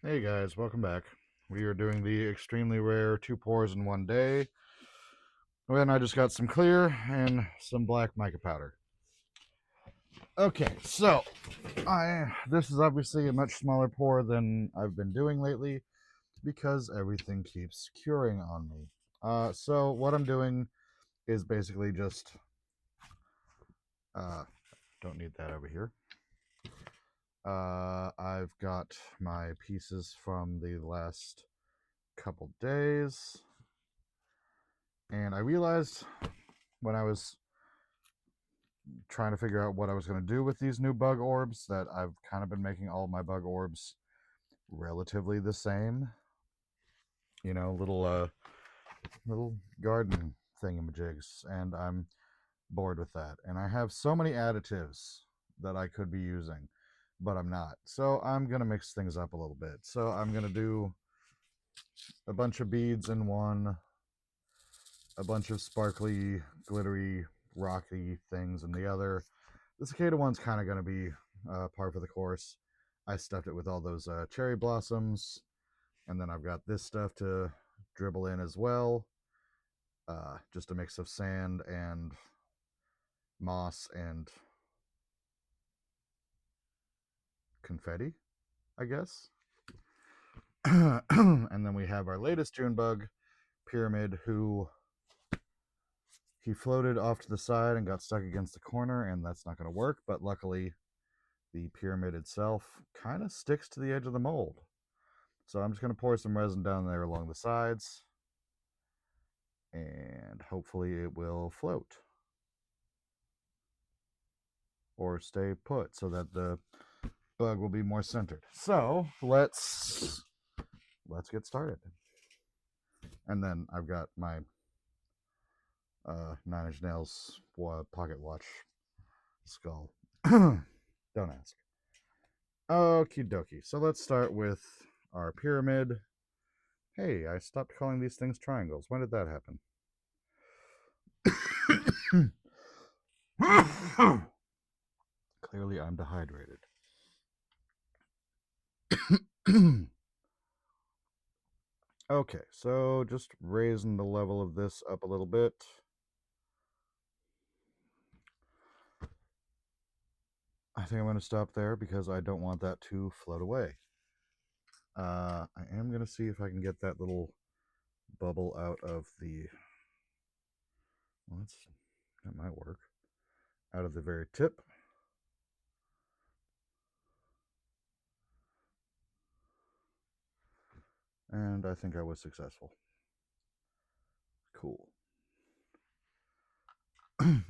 Hey guys, welcome back. We are doing the extremely rare 2 pours in 1 day. Then I just got some clear and some black mica powder. Okay, so this is obviously a much smaller pour than I've been doing lately because everything keeps curing on me. So what I'm doing is basically just don't need that over here. I've got my pieces from the last couple days. And I realized when I was trying to figure out what I was going to do with these new bug orbs that I've kind of been making all my bug orbs relatively the same. You know, little garden thingamajigs, and I'm bored with that. And I have so many additives that I could be using, but I'm not. So I'm going to mix things up a little bit. So I'm going to do a bunch of beads in one, a bunch of sparkly, glittery, rocky things in the other. The cicada one's kind of going to be par for the course. I stuffed it with all those cherry blossoms, and then I've got this stuff to dribble in as well. Just a mix of sand and moss and confetti, I guess. And then we have our latest June bug, Pyramid, who he floated off to the side and got stuck against the corner, and that's not going to work. But luckily, the pyramid itself kind of sticks to the edge of the mold. So I'm just going to pour some resin down there along the sides, and hopefully it will float or stay put so that the bug will be more centered. So let's get started. And then I've got my 9 Inch Nails pocket watch skull. Don't ask. Okie dokie. So let's start with our pyramid. Hey, I stopped calling these things triangles. When did that happen? Clearly, I'm dehydrated. Okay, so just raising the level of this up a little bit. I think I'm going to stop there because I don't want that to float away. I am going to see if I can get that little bubble out of the... Well, that might work. Out of the very tip. And I think I was successful. Cool.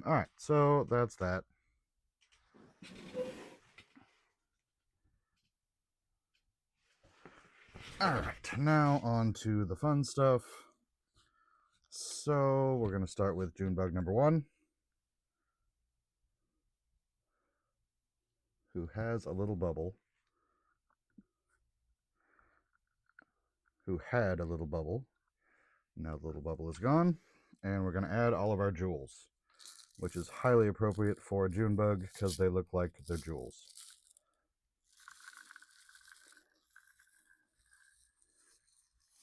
Alright, so that's that. Alright, now on to the fun stuff. So we're going to start with June bug number 1, who has a little bubble. Who had a little bubble. Now the little bubble is gone, and we're going to add all of our jewels, which is highly appropriate for a June bug because they look like they're jewels.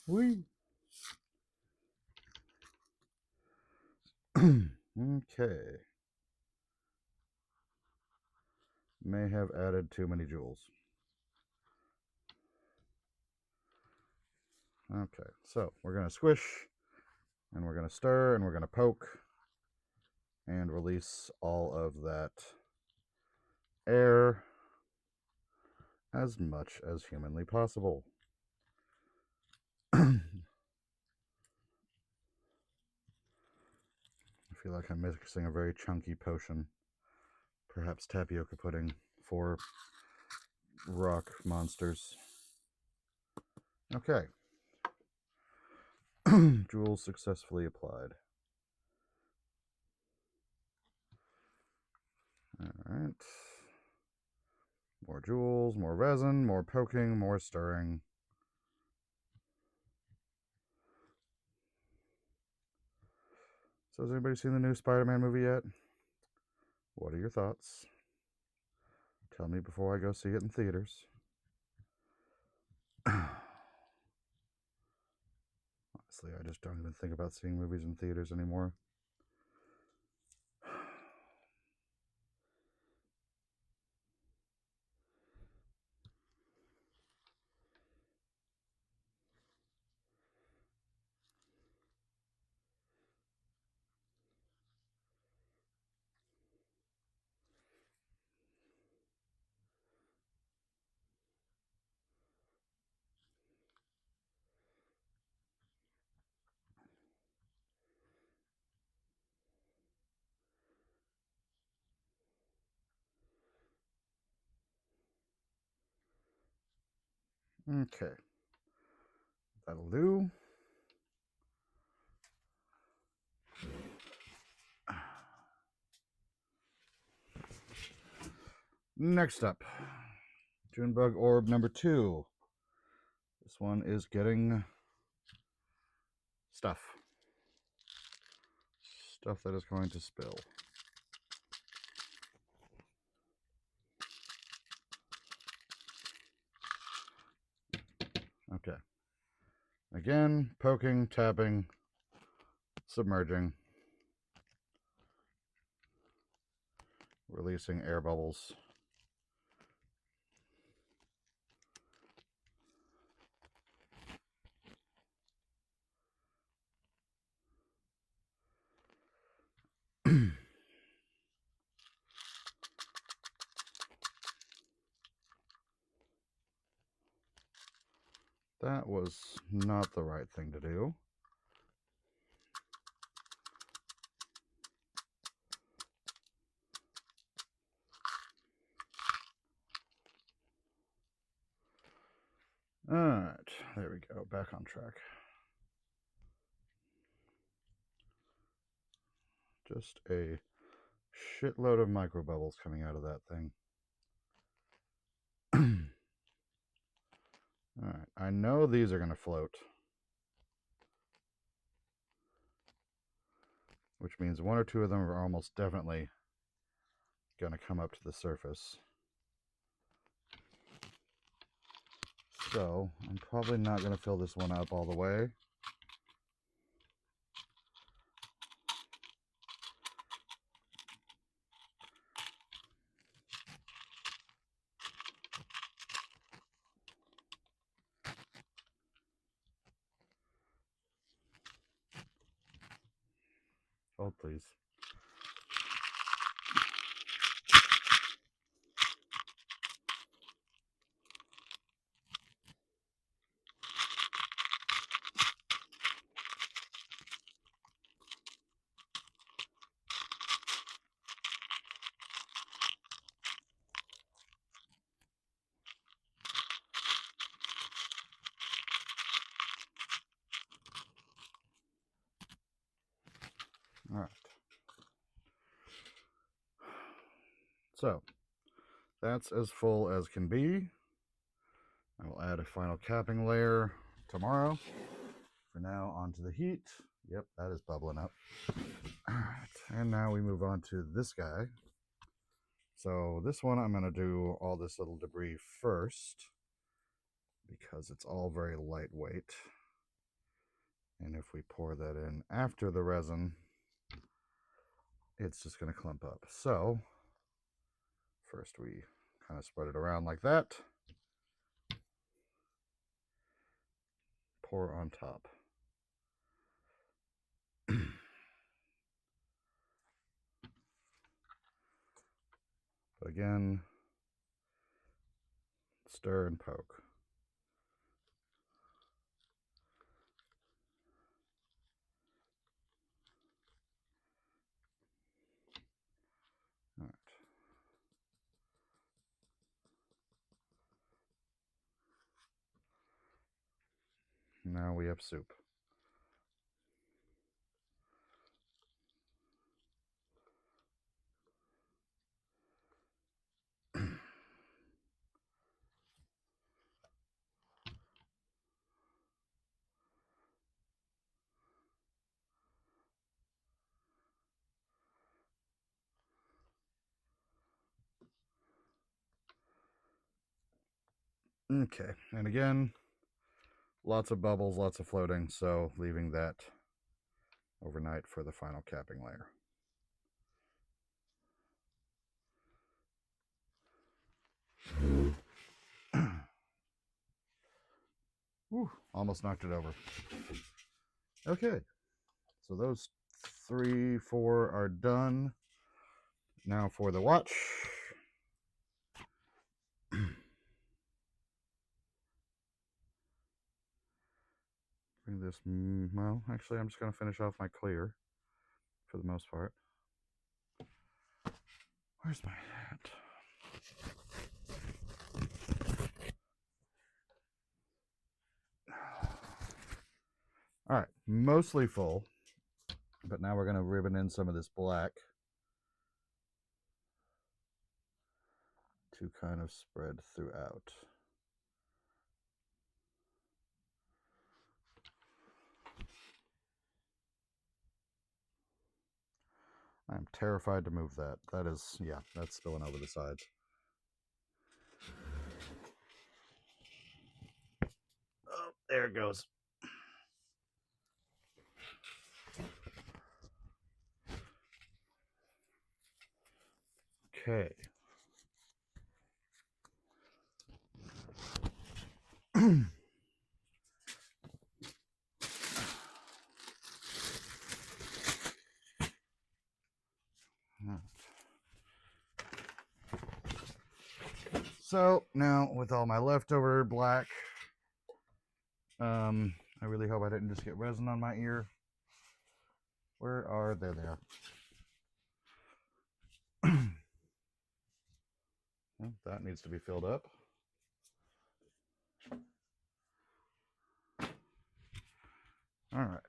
Whee! Okay. May have added too many jewels. Okay, so we're going to squish, and we're going to stir, and we're going to poke, and release all of that air as much as humanly possible. I feel like I'm mixing a very chunky potion. Perhaps tapioca pudding for rock monsters. Okay. Jewels successfully applied. Alright. More jewels, more resin, more poking, more stirring. So has anybody seen the new Spider-Man movie yet? What are your thoughts? Tell me before I go see it in theaters. Honestly, I just don't even think about seeing movies in theaters anymore. Okay. That'll do. Next up, Junebug Orb number 2. This one is getting stuff. Stuff that is going to spill. Okay. Again, poking, tapping, submerging, releasing air bubbles. That was not the right thing to do. Alright, there we go, back on track. Just a shitload of micro bubbles coming out of that thing. Alright, I know these are going to float, which means 1 or 2 of them are almost definitely going to come up to the surface. So, I'm probably not going to fill this one up all the way. Hold, please. All right. So, that's as full as can be. I will add a final capping layer tomorrow. For now, onto the heat. Yep, that is bubbling up. All right, and now we move on to this guy. So this one, I'm going to do all this little debris first because it's all very lightweight. And if we pour that in after the resin, it's just going to clump up. So first we kind of spread it around like that. Pour on top. But again, stir and poke. All right. Now we have soup. Okay, and again, Lots of bubbles, lots of floating, so leaving that overnight for the final capping layer. Whew, almost knocked it over. Okay, so those 3, 4 are done. Now for the watch. Bring this, well, actually I'm just going to finish off my clear for the most part. Where's my hat? All right, mostly full, but now we're going to ribbon in some of this black to kind of spread throughout. I'm terrified to move that. That is, yeah, that's spilling over the sides. Oh, there it goes. Okay. So now with all my leftover black, I really hope I didn't just get resin on my ear. Where are they? There. Well, that needs to be filled up. All right.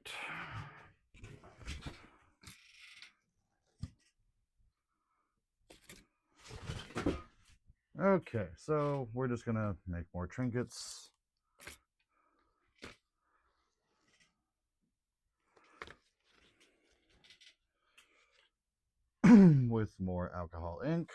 Okay, so we're just gonna make more trinkets. With more alcohol ink.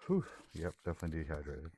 Whew, yep, definitely dehydrated.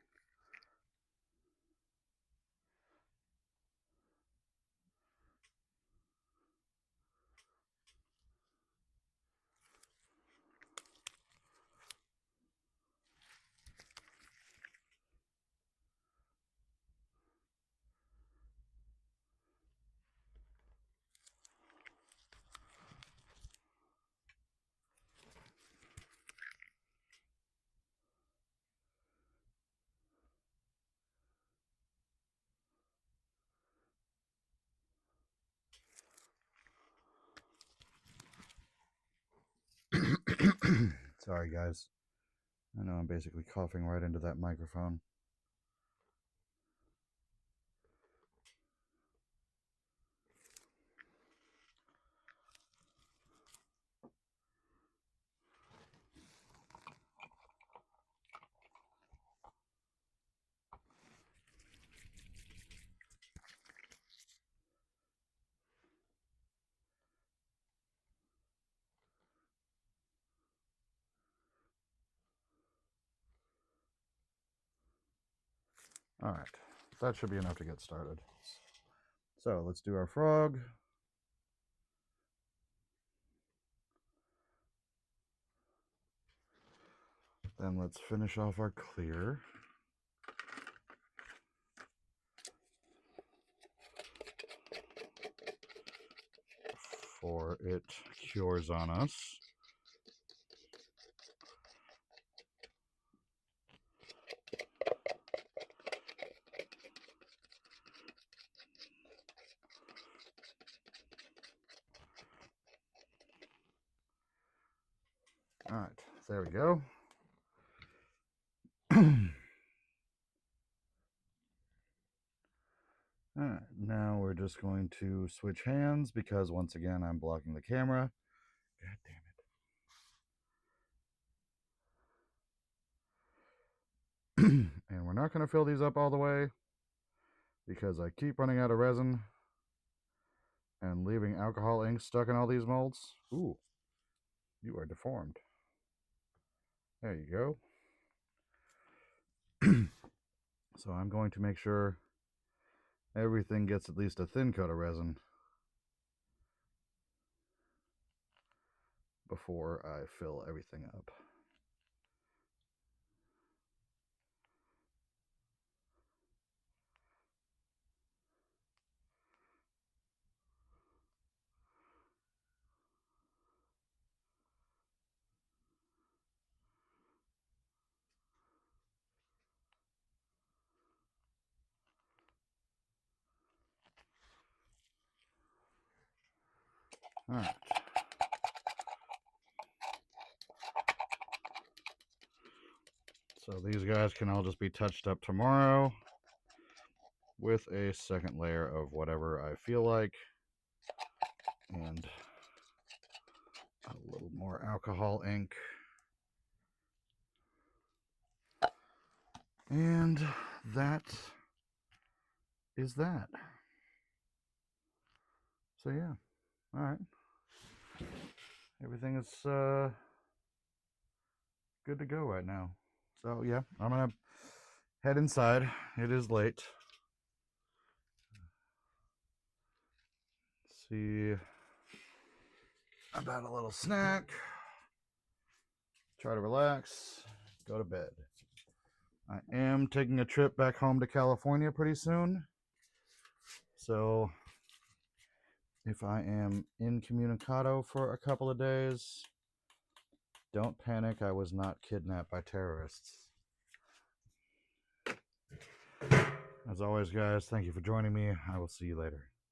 Sorry, guys. I know I'm basically coughing right into that microphone. All right, that should be enough to get started. So let's do our frog. Then let's finish off our clear. Before it cures on us. All right, there we go. All right, now we're just going to switch hands because once again I'm blocking the camera. God damn it. And we're not going to fill these up all the way because I keep running out of resin and leaving alcohol ink stuck in all these molds. Ooh, you are deformed. There you go. So I'm going to make sure everything gets at least a thin coat of resin before I fill everything up. All right. So these guys can all just be touched up tomorrow with a second layer of whatever I feel like and a little more alcohol ink. And that is that. So yeah, all right. Everything is good to go right now. So yeah, I'm gonna head inside. It is late. See about a little snack. Try to relax. Go to bed. I am taking a trip back home to California pretty soon. So if I am incommunicado for a couple of days, don't panic. I was not kidnapped by terrorists. As always, guys, thank you for joining me. I will see you later.